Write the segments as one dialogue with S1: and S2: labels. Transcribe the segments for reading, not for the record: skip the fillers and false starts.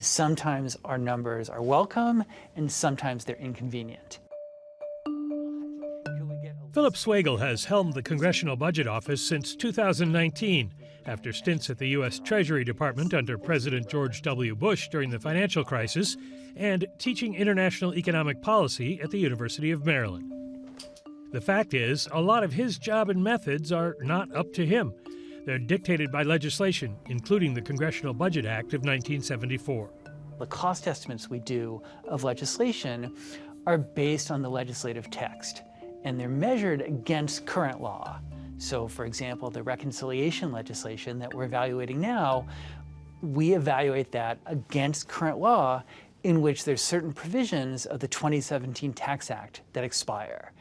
S1: Sometimes our numbers are welcome, and sometimes they're inconvenient.
S2: Phillip Swagel has helmed the Congressional Budget Office since 2019, after stints at the U.S. Treasury Department under President George W. Bush during the financial crisis, and teaching international economic policy at the University of Maryland. The fact is, a lot of his job and methods are not up to him. They're dictated by legislation, including the Congressional Budget Act of 1974.
S1: The cost estimates we do of legislation are based on the legislative text, and they're measured against current law. So, for example, the reconciliation legislation that we're evaluating now, we evaluate that against current law in which there's certain provisions of the 2017 Tax Act that expire,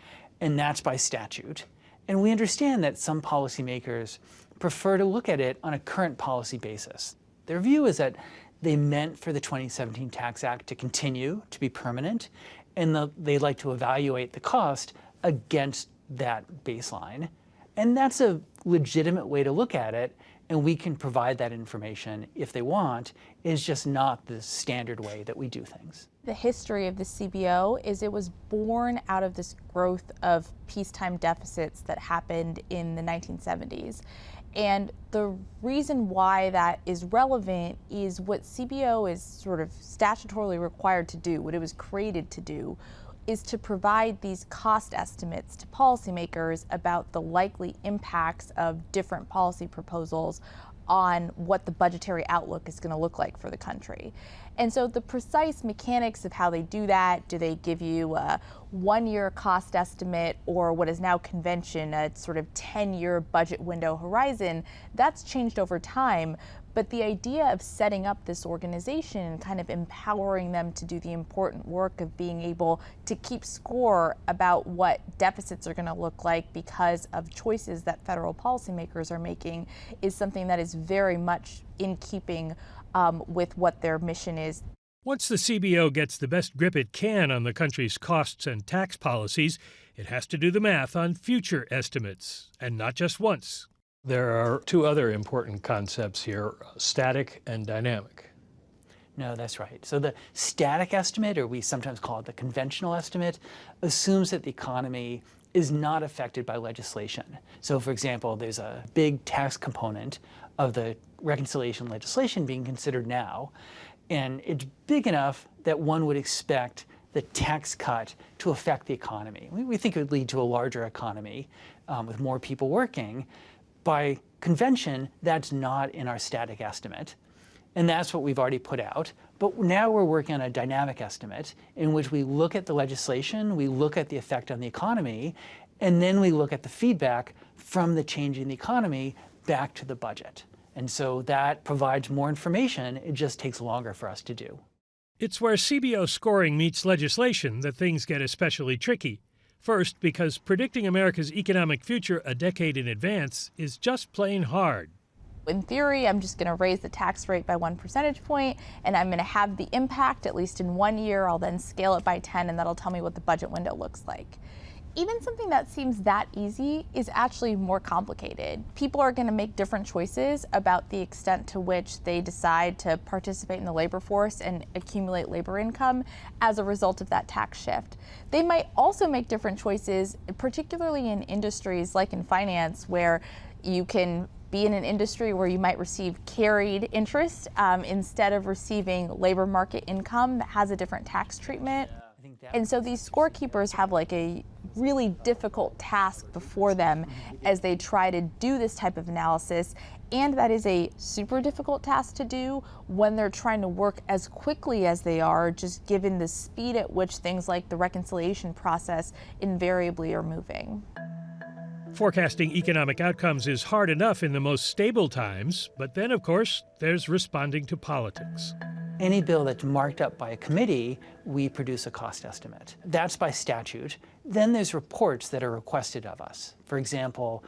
S1: and that's by statute. And we understand that some policymakers prefer to look at it on a current policy basis. Their view is that they meant for the 2017 Tax Act to continue, to be permanent, and they'd like to evaluate the cost against that baseline. And that's a legitimate way to look at it, and we can provide that information if they want. It's just not the standard way that we do things.
S3: The history of the CBO is it was born out of this growth of peacetime deficits that happened in the 1970s. And the reason why that is relevant is what CBO is sort of statutorily required to do, what it was created to do, is to provide these cost estimates to policymakers about the likely impacts of different policy proposals on what the budgetary outlook is going to look like for the country. And so the precise mechanics of how they do that, do they give you a one-year cost estimate or what is now convention, a sort of 10-year budget window horizon, that's changed over time. But the idea of setting up this organization and kind of empowering them to do the important work of being able to keep score about what deficits are going to look like because of choices that federal policymakers are making is something that is very much in keeping with what their mission is.
S2: Once the CBO gets the best grip it can on the country's costs and tax policies, it has to do the math on future estimates, and not just once.
S4: There are two other important concepts here, static and dynamic.
S1: No, that's right. So the static estimate, or we sometimes call it the conventional estimate, assumes that the economy is not affected by legislation. So, for example, there's a big tax component of the reconciliation legislation being considered now, and it's big enough that one would expect the tax cut to affect the economy. We think it would lead to a larger economy with more people working. By convention, that's not in our static estimate, and that's what we've already put out. But now we're working on a dynamic estimate in which we look at the legislation, we look at the effect on the economy, and then we look at the feedback from the change in the economy back to the budget. And so that provides more information. It just takes longer for us to do.
S2: It's where CBO scoring meets legislation that things get especially tricky. First, because predicting America's economic future a decade in advance is just plain hard.
S3: In theory, I'm just going to raise the tax rate by 1 percentage point, and I'm going to have the impact at least in 1 year. I'll then scale it by 10, and that'll tell me what the budget window looks like. Even something that seems that easy is actually more complicated. People are going to make different choices about the extent to which they decide to participate in the labor force and accumulate labor income as a result of that tax shift. They might also make different choices, particularly in industries like in finance, where you can be in an industry where you might receive carried interest instead of receiving labor market income that has a different tax treatment. And so these scorekeepers have like a really difficult task before them as they try to do this type of analysis. And that is a super difficult task to do when they're trying to work as quickly as they are, just given the speed at which things like the reconciliation process invariably are moving.
S2: Forecasting economic outcomes is hard enough in the most stable times, but then, of course, there's responding to politics.
S1: Any bill that's marked up by a committee, we produce a cost estimate. That's by statute. Then there's reports that are requested of us. For example,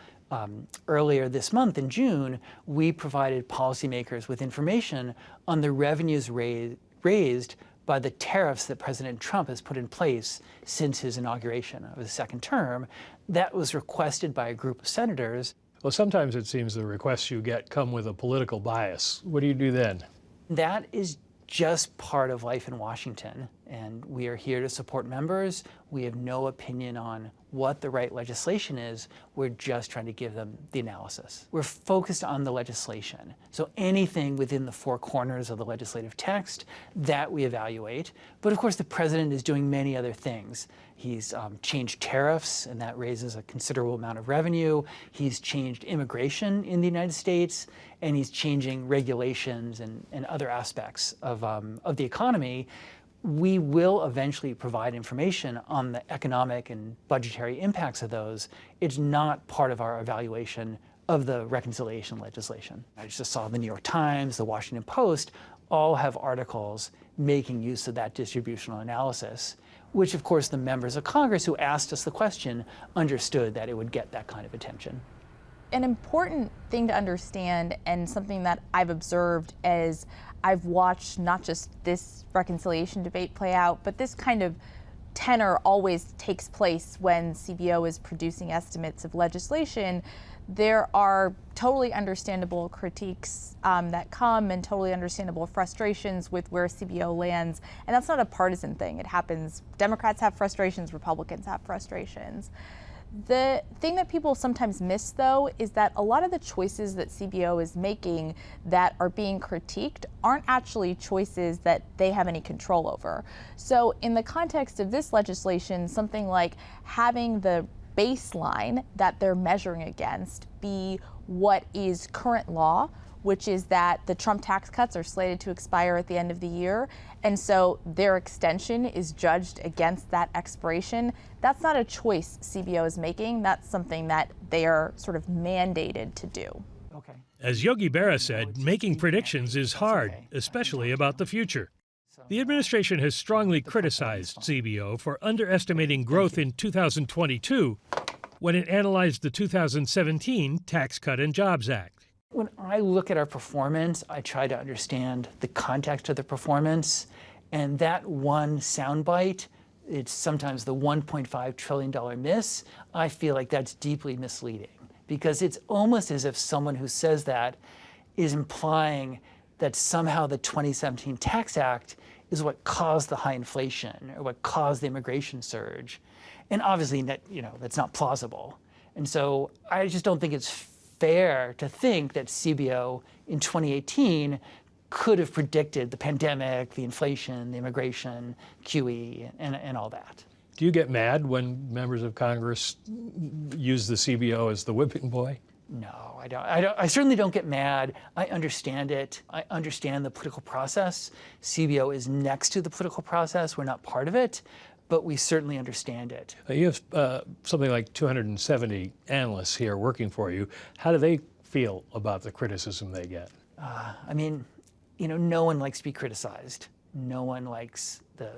S1: earlier this month in June, we provided policymakers with information on the revenues raised by the tariffs that President Trump has put in place since his inauguration of his second term. That was requested by a group of senators.
S4: Well, sometimes it seems the requests you get come with a political bias. What do you do then?
S1: That is just part of life in Washington, and we are here to support members. We have no opinion on what the right legislation is. We're just trying to give them the analysis. We're focused on the legislation. So anything within the four corners of the legislative text, that we evaluate. But of course, the president is doing many other things. He's changed tariffs, and that raises a considerable amount of revenue. He's changed immigration in the United States, and he's changing regulations and other aspects of the economy. We will eventually provide information on the economic and budgetary impacts of those. It's not part of our evaluation of the reconciliation legislation. I just saw the New York Times, the Washington Post, all have articles making use of that distributional analysis, which of course the members of Congress who asked us the question understood that it would get that kind of attention.
S3: An important thing to understand, and something that I've observed as I've watched not just this reconciliation debate play out, but this kind of tenor always takes place when CBO is producing estimates of legislation. There are totally understandable critiques that come, and totally understandable frustrations with where CBO lands. And that's not a partisan thing. It happens. Democrats have frustrations, Republicans have frustrations. The thing that people sometimes miss, though, is that a lot of the choices that CBO is making that are being critiqued aren't actually choices that they have any control over. So in the context of this legislation, something like having the baseline that they're measuring against be what is current law, which is that the Trump tax cuts are slated to expire at the end of the year, and so their extension is judged against that expiration. That's not a choice CBO is making. That's something that they are sort of mandated to do.
S1: Okay.
S2: As Yogi Berra said, making predictions is hard, especially about the future. The administration has strongly criticized CBO for underestimating growth in 2022 when it analyzed the 2017 Tax Cut and Jobs Act.
S1: When I look at our performance, I try to understand the context of the performance, and that one soundbite, it's sometimes the $1.5 trillion miss, I feel like that's deeply misleading, because it's almost as if someone who says that is implying that somehow the 2017 Tax Act is what caused the high inflation or what caused the immigration surge. And obviously, that's not plausible. And so I just don't think it's fair to think that CBO in 2018 could have predicted the pandemic, the inflation, the immigration, QE, and all that.
S4: Do you get mad when members of Congress use the CBO as the whipping boy?
S1: No, I don't. I certainly don't get mad. I understand it. I understand the political process. CBO is next to the political process. We're not part of it, but we certainly understand it.
S4: You have something like 270 analysts here working for you. How do they feel about the criticism they get?
S1: I mean, no one likes to be criticized. No one likes the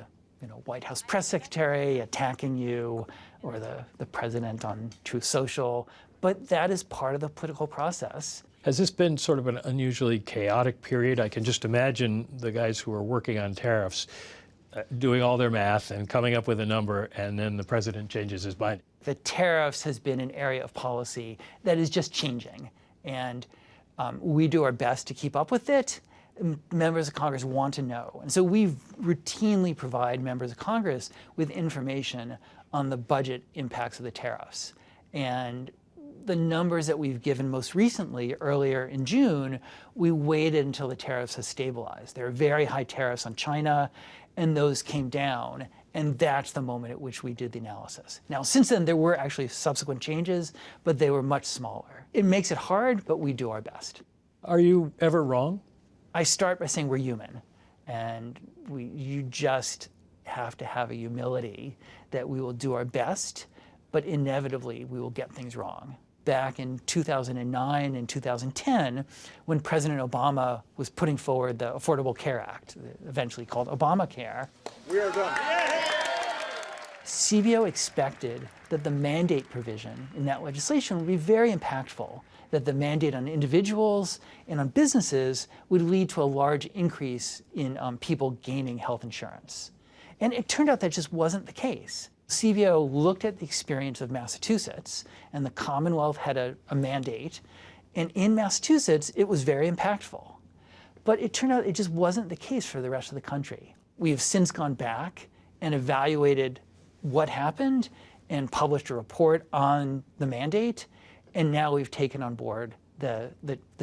S1: White House press secretary attacking you, or the president on Truth Social. But that is part of the political process.
S4: Has this been sort of an unusually chaotic period? I can just imagine the guys who are working on tariffs doing all their math and coming up with a number, and then the president changes his mind.
S1: The tariffs has been an area of policy that is just changing, and we do our best to keep up with it. Members of Congress want to know, and so we routinely provide members of Congress with information on the budget impacts of the tariffs. And the numbers that we've given most recently, earlier in June, we waited until the tariffs have stabilized. There are very high tariffs on China, and those came down, and that's the moment at which we did the analysis. Now, since then, there were actually subsequent changes, but they were much smaller. It makes it hard, but we do our best.
S4: Are you ever wrong?
S1: I start by saying we're human, and you just have to have a humility that we will do our best, but inevitably we will get things wrong. Back in 2009 and 2010, when President Obama was putting forward the Affordable Care Act, eventually called Obamacare,
S5: we are done.
S1: CBO expected that the mandate provision in that legislation would be very impactful, that the mandate on individuals and on businesses would lead to a large increase in people gaining health insurance. And it turned out that just wasn't the case. CBO looked at the experience of Massachusetts, and the Commonwealth had a mandate, and in Massachusetts, it was very impactful. But it turned out it just wasn't the case for the rest of the country. We have since gone back and evaluated what happened and published a report on the mandate, and now we've taken on board the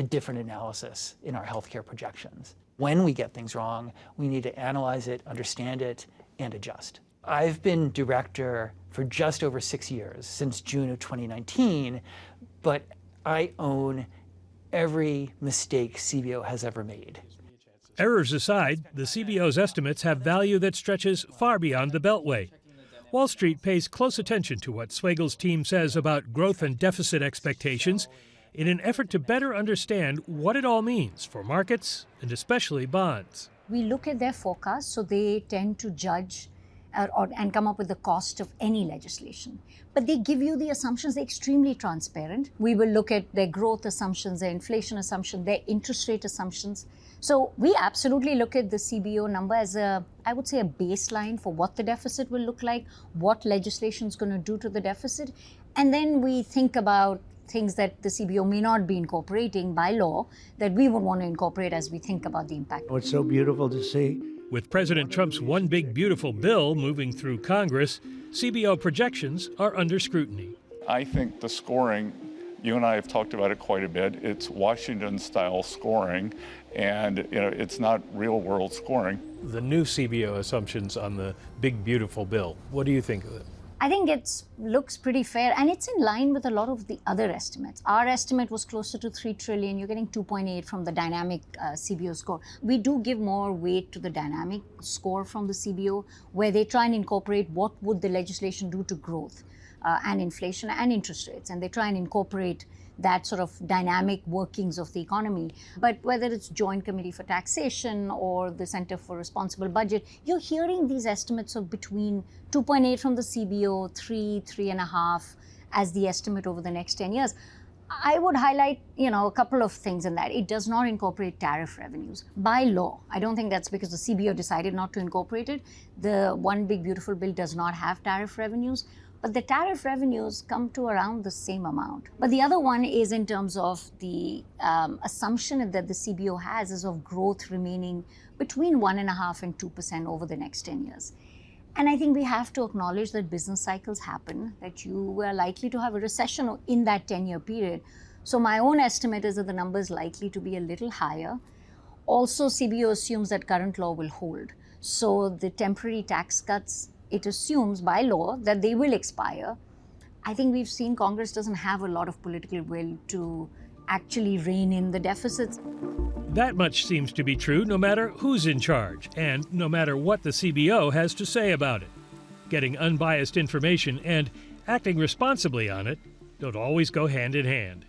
S1: different analysis in our healthcare projections. When we get things wrong, we need to analyze it, understand it, and adjust. I've been director for just over 6 years, since June of 2019, but I own every mistake CBO has ever made.
S2: Errors aside, the CBO's estimates have value that stretches far beyond the Beltway. Wall Street pays close attention to what Swagel's team says about growth and deficit expectations in an effort to better understand what it all means for markets and especially bonds.
S5: We look at their forecasts, so they tend to judge and come up with the cost of any legislation. But they give you the assumptions, they're extremely transparent. We will look at their growth assumptions, their inflation assumptions, their interest rate assumptions. So we absolutely look at the CBO number as I would say a baseline for what the deficit will look like, what legislation is going to do to the deficit. And then we think about things that the CBO may not be incorporating by law that we would want to incorporate as we think about the impact.
S6: What's so beautiful to see.
S2: With President Trump's one big beautiful bill moving through Congress, CBO projections are under scrutiny.
S7: I think the scoring, you and I have talked about it quite a bit, it's Washington-style scoring, and it's not real-world scoring.
S4: The new CBO assumptions on the big beautiful bill, what do you think of it?
S5: I think it looks pretty fair, and it's in line with a lot of the other estimates. Our estimate was closer to 3 trillion. You're getting 2.8 from the dynamic CBO score. We do give more weight to the dynamic score from the CBO, where they try and incorporate what would the legislation do to growth and inflation and interest rates, and they try and incorporate that sort of dynamic workings of the economy. But whether it's Joint Committee for Taxation or the Center for Responsible Budget, you're hearing these estimates of between 2.8 from the CBO, 3.5 as the estimate over the next 10 years. I would highlight, a couple of things in that. It does not incorporate tariff revenues by law. I don't think that's because the CBO decided not to incorporate it. The One Big Beautiful Bill does not have tariff revenues. But the tariff revenues come to around the same amount. But the other one is in terms of the assumption that the CBO has is of growth remaining between 1.5% and 2% over the next 10 years. And I think we have to acknowledge that business cycles happen, that you are likely to have a recession in that 10-year period. So my own estimate is that the number is likely to be a little higher. Also, CBO assumes that current law will hold. So the temporary tax cuts, it assumes by law that they will expire. I think we've seen Congress doesn't have a lot of political will to actually rein in the deficits.
S2: That much seems to be true no matter who's in charge and no matter what the CBO has to say about it. Getting unbiased information and acting responsibly on it don't always go hand in hand.